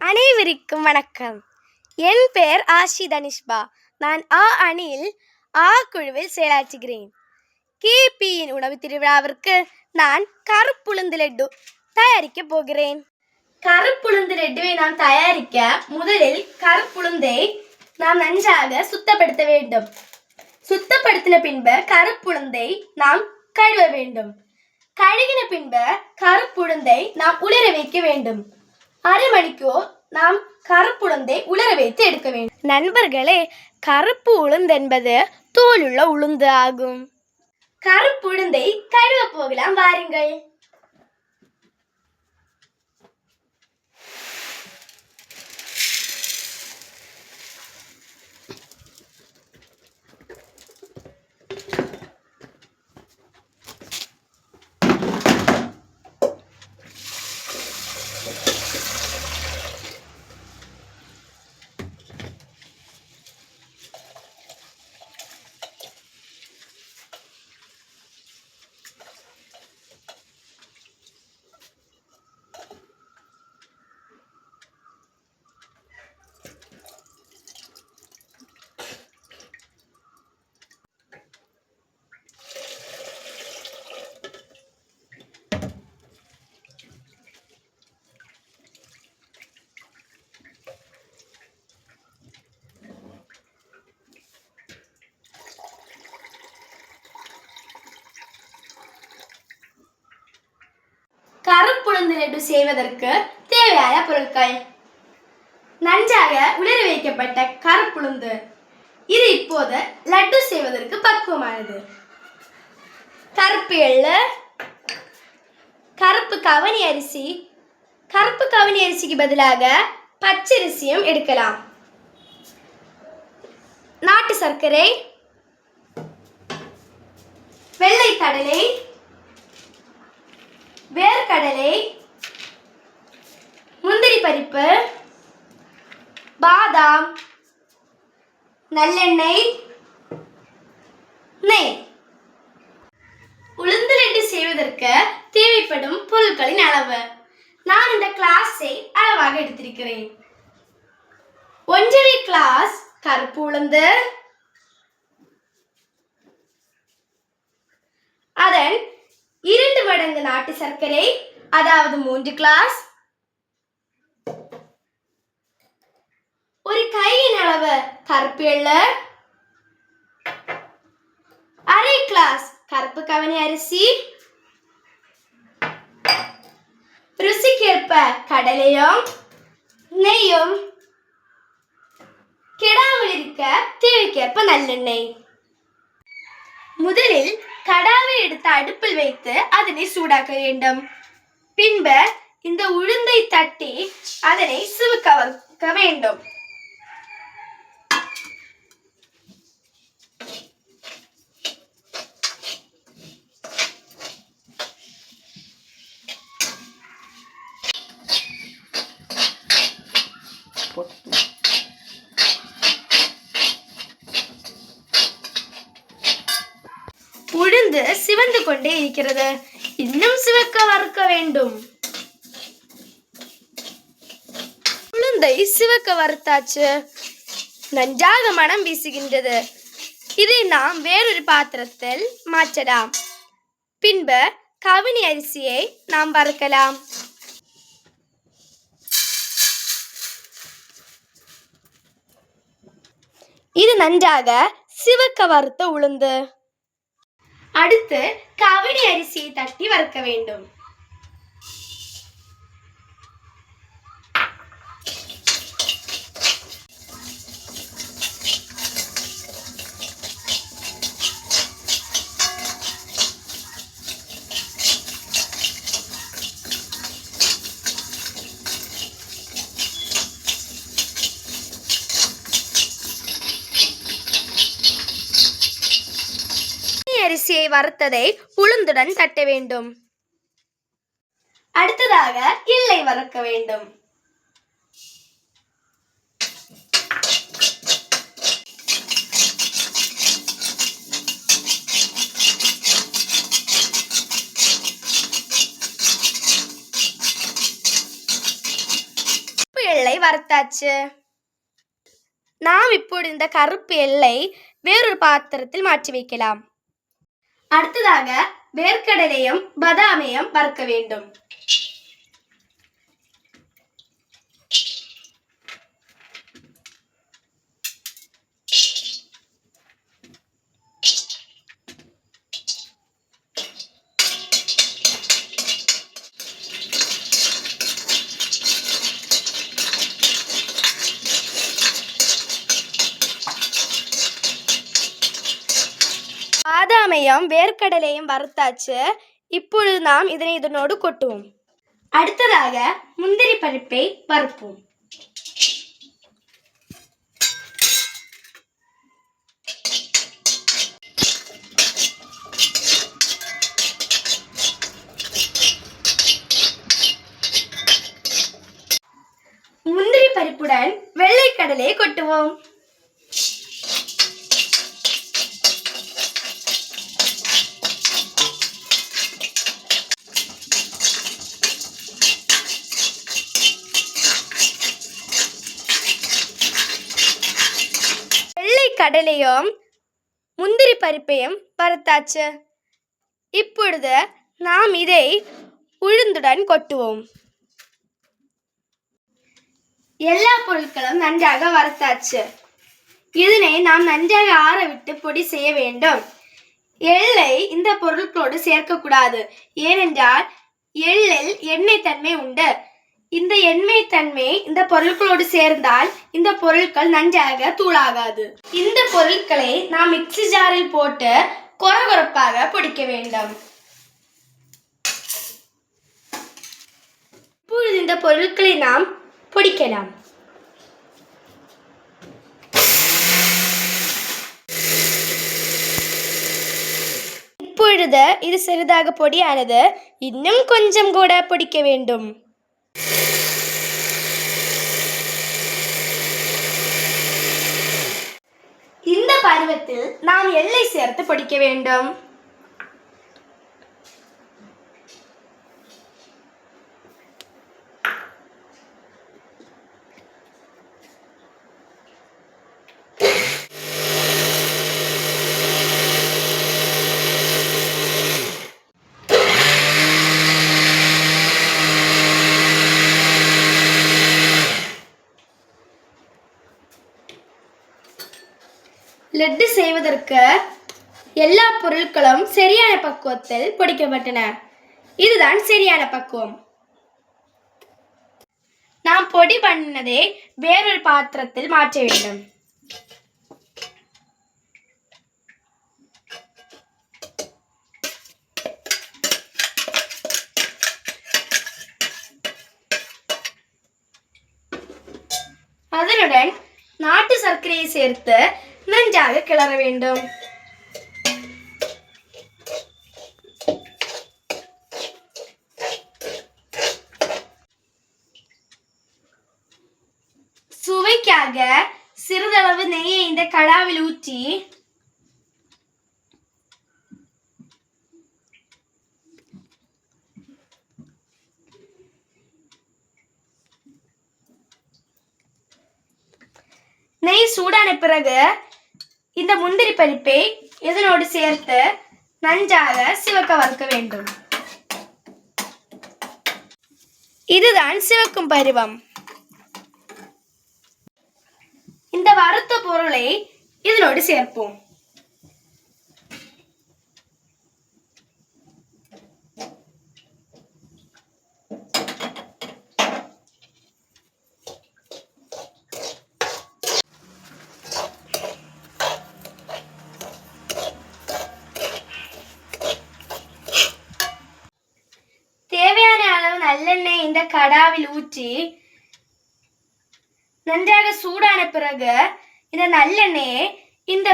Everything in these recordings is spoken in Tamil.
அனைவருக்கும் வணக்கம். என் பெயர் ஆஷி தனிஷ்பா. நான் ஆ அணியில் ஆ குழுவில் செயலாற்றுகிறேன். கேபியின் உணவு திருவிழாவிற்கு நான் கருப்புளுந்து லட்டு தயாரிக்க போகிறேன். கருப்புளுந்து லட்டுவை நாம் தயாரிக்க முதலில் கருப்புளுந்தை நாம் நன்றாக சுத்தப்படுத்த வேண்டும். சுத்தப்படுத்தின பின்பு கருப்புளுந்தை நாம் கழுவ வேண்டும். கழுகின பின்பு கருப்புளுந்தை நாம் உலர வைக்க வேண்டும். அரை மணிக்கோ நாம் கருப்புளுந்தை உலர வைத்து எடுக்க வேண்டும். நண்பர்களே, கருப்பு உளுந்து என்பது தோலுள்ள உளுந்து ஆகும். கருப்புளுந்தை கழுவ போகலாம், வாருங்கள். கருப்புளுந்து லட்டு செய்வதற்கு தேவையான பொருட்கள்: நன்றாக உலர வைக்கப்பட்ட கருப்புளுந்து, இது இப்போது லட்டு செய்வதற்கு பக்குவமானது. கருப்பு எள்ளு, கருப்பு கவனி அரிசி, கருப்பு கவனி அரிசிக்கு பதிலாக பச்சரிசியும் எடுக்கலாம். நாட்டு சர்க்கரை, வெள்ளை கடலை, வேர்க்கடலை, முந்திரி பருப்பு, பாதாம், நல்லெண்ணெய், நெய். உளுந்து லட்டு செய்வதற்கு தேவைப்படும் பொருட்களின் அளவு நான் இந்த கிளாஸை அளவாக எடுத்திருக்கிறேன். 1½ கிளாஸ் கருப்பு உளுந்து, அதன் 2 மடங்கு நாட்டு சர்க்கரை, அதாவது 3 கிளாஸ், ஒரு கையின் அளவு கருப்பு எள்ளு, அரை கிளாஸ் கருப்பு கவனி அரிசி, ருசிக்கேற்ப கடலையும் நெய்யும், கெடாமல் இருக்க தேவைக்கேற்ப நல்லெண்ணெய். முதலில் கடாவை எடுத்து அடுப்பில் வைத்து அதனை சூடாக்க வேண்டும். பின்பு இந்த உளுந்தை தட்டி அதனை சிவக்க வறுக்க வேண்டும். உளுந்து சிவந்து கொண்டே இருக்கிறது, இன்னும் சிவக்க வறுக்க வேண்டும். உளுந்தை சிவக்க வறுத்தாச்சு, நன்றாக மனம் வீசுகின்றது. இதை நாம் வேறொரு பாத்திரத்தில் மாற்றலாம். பின்பு கவனி அரிசியை நாம் வறுக்கலாம். இது நன்றாக சிவக்க வறுத்த உளுந்து. அடுத்து கவனி அரிசியை தட்டி வறுக்க வேண்டும். அரிசியை வறுத்ததை உளுந்துடன் தட்ட வேண்டும். அடுத்ததாக எள்ளை வறுக்க வேண்டும். வறுத்தாச்சு. நாம் இப்போது இந்த கருப்பு எள்ளை வேறொரு பாத்திரத்தில் மாற்றி வைக்கலாம். அடுத்ததாக வேர்க்கடலையும் பாதாமையும் வறுக்க வேண்டும். பாதாமையும் வேர்க்கடலையும் வறுத்தாச்சு. இப்பொழுது நாம் இதனோடு கொட்டுவோம். அடுத்ததாக முந்திரி பருப்பை வறுப்போம். முந்திரி பருப்புடன் வெள்ளைக்கடலை கொட்டுவோம். கடலையும் முந்திரி பருப்பையும் வறுத்தாச்சு. இப்பொழுது நாம் இதை உளுந்துடன் கொட்டுவோம். எல்லா பொருட்களும் நன்றாக வறுத்தாச்சு. இதனை நாம் நன்றாக ஆற விட்டு பொடி செய்ய வேண்டும். எள்ளை இந்த பொருட்களோடு சேர்க்கக்கூடாது. ஏனென்றால் எள்ளில் எண்ணெய் தன்மை உண்டு. இந்த எண்ணெய் தன்மை இந்த பொருட்களோடு சேர்ந்தால் இந்த பொருட்கள் நன்றாக தூளாகாது. இந்த பொருட்களை நாம் மிக்ஸி ஜாரில் போட்டு கொரகொரப்பாக பொடிக்க வேண்டும். இப்பொழுது இந்த பொருட்களை நாம் பொடிக்கலாம். இப்பொழுது இது சிறிதாக பொடியானது. இன்னும் கொஞ்சம் கூட பொடிக்க வேண்டும். இந்த பருவத்தில் நாம் எள்ளை சேர்த்து பொடிக்க வேண்டும். லட்டு செய்வதற்கு எல்லா பொருட்களும் சரியான பக்குவத்தில் பொடிக்கப்பட்டன. இதுதான் சரியான பக்குவம். நாம் பொடி பண்ணதை வேறொரு பாத்திரத்தில் மாற்ற வேண்டும். அதனுடன் நாட்டு சர்க்கரையை சேர்த்து நன்றாக கிளற வேண்டும். சுவைக்காக சிறிதளவு நெய்யை இந்த கடாவில் ஊற்றி நெய் சூடான பிறகு இந்த முந்திரி பருப்பை இதனோடு சேர்த்து நன்றாக சிவக்க வறுக்க வேண்டும். இதுதான் சிவக்கும் பருவம். இந்த வறுத்த பொருளை இதனோடு சேர்ப்போம். தேவையான அளவு நல்லெண்ணெய் இந்த கடாவில் ஊற்றி நன்றாக சூடான பிறகு இந்த நல்லெண்ணெயை இந்த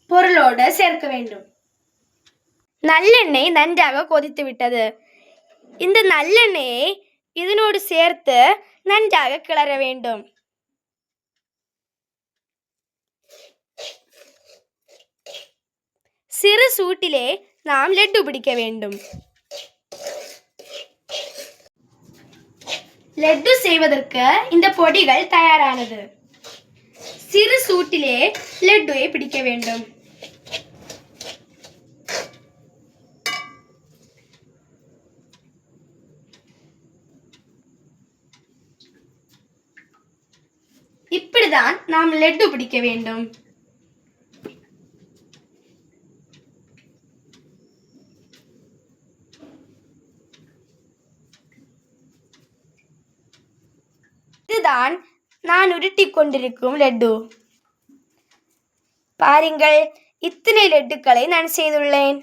பொருளோடு சேர்க்க வேண்டும். நல்லெண்ணெய் நன்றாக கொதித்து விட்டது. இந்த நல்லெண்ணெயை இதனோடு சேர்த்து நன்றாக கிளற வேண்டும். சிறு சூட்டிலே நாம் லட்டு பிடிக்க வேண்டும். லட்டு செய்வதற்கு இந்த பொடிகள் தயாரானது. சிறு சூட்டிலே லட்டுவை பிடிக்க வேண்டும். இப்படிதான் நாம் லட்டு பிடிக்க வேண்டும். இதுதான் நான் உருட்டிக் கொண்டிருக்கும் லட்டு. பாருங்கள், இத்தனை லட்டுக்களை நான் செய்துள்ளேன்.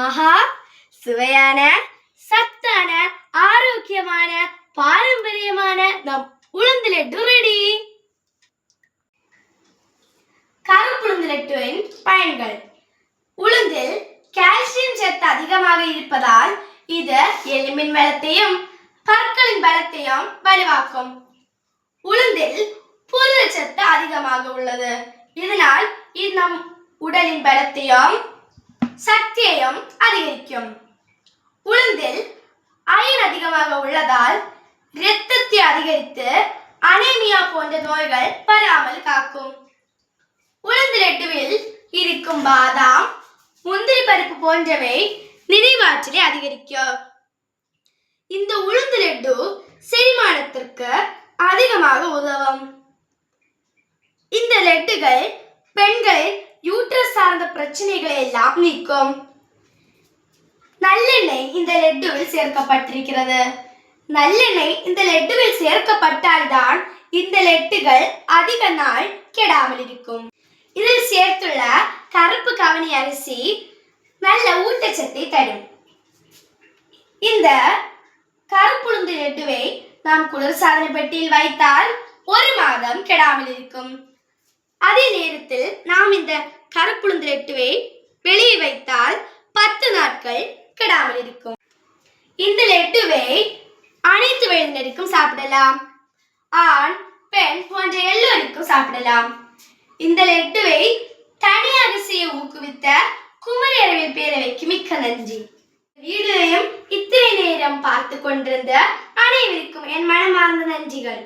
ஆஹா, சுவையான, சத்தான, ஆரோக்கியமான, பாரம்பரியமான நம் உளுந்து லட்டு ரெடி. கருப்புளுந்து லட்டுவின் பயன்கள். உளுந்தில் கால்சியம் சத்து அதிகமாக இருப்பதால் இது எலும்பின் பலத்தையும் பற்களின் பலத்தையும் வலுவாக்கும். உளுந்தில் புரதச்சத்து அதிகமாக உள்ளது. இதனால் இது நம் உடலின் பலத்தையும் சக்தியையும் அதிகரிக்கும். உளுந்தில் அயன் அதிகமாக உள்ளதால் இரத்தத்தை அதிகரித்து அனீமியா போன்ற நோய்கள் வராமல் காக்கும். உளுந்து லட்டுவில் இருக்கும் பாதாம், முந்திரி பருப்பு போன்றவை நினைவாற்றலை அதிகரிக்கும். இந்த உளுந்து லட்டு செரிமானத்திற்கு அதிகமாக உதவும். இந்த லட்டுகள் பெண்களின் யூட்ரஸ் சார்ந்த பிரச்சனைகளை எல்லாம் நீக்கும். நல்லெண்ணெய் இந்த லட்டுவில் சேர்க்கப்பட்டிருக்கிறது. நல்லெண்ணெய் இந்த லட்டுவில் சேர்க்கப்பட்டால்தான் இந்த லட்டுகள் அதிக நாள் கெடாமல் இருக்கும். இதில் சேர்த்துள்ள கருப்பு கவனி அரிசி நல்ல ஊட்டச்சத்தை தரும். இந்த கருப்புளுந்து லட்டுவை நாம் குளிர்சாதன பெட்டியில் வைத்தால் 1 மாதம் கெடாமல் இருக்கும். அதே நேரத்தில் நாம் இந்த கருப்புளுந்து லட்டுவை வெளியே வைத்தால் 10 நாட்கள் கெடாமல் இருக்கும். இந்த லட்டுவை அனைத்து வயதினருக்கும் சாப்பிடலாம். ஆண், பெண் போன்ற எல்லோருக்கும் சாப்பிடலாம். இந்த லட்டுவை தனியாக செய்ய ஊக்குவித்த குமரி அறிவியல் பேரவைக்கு மிக்க நன்றி. வீடியோவையும் இத்தனை நேரம் பார்த்து கொண்டிருந்த அனைவருக்கும் என் மனமார்ந்த நன்றிகள்.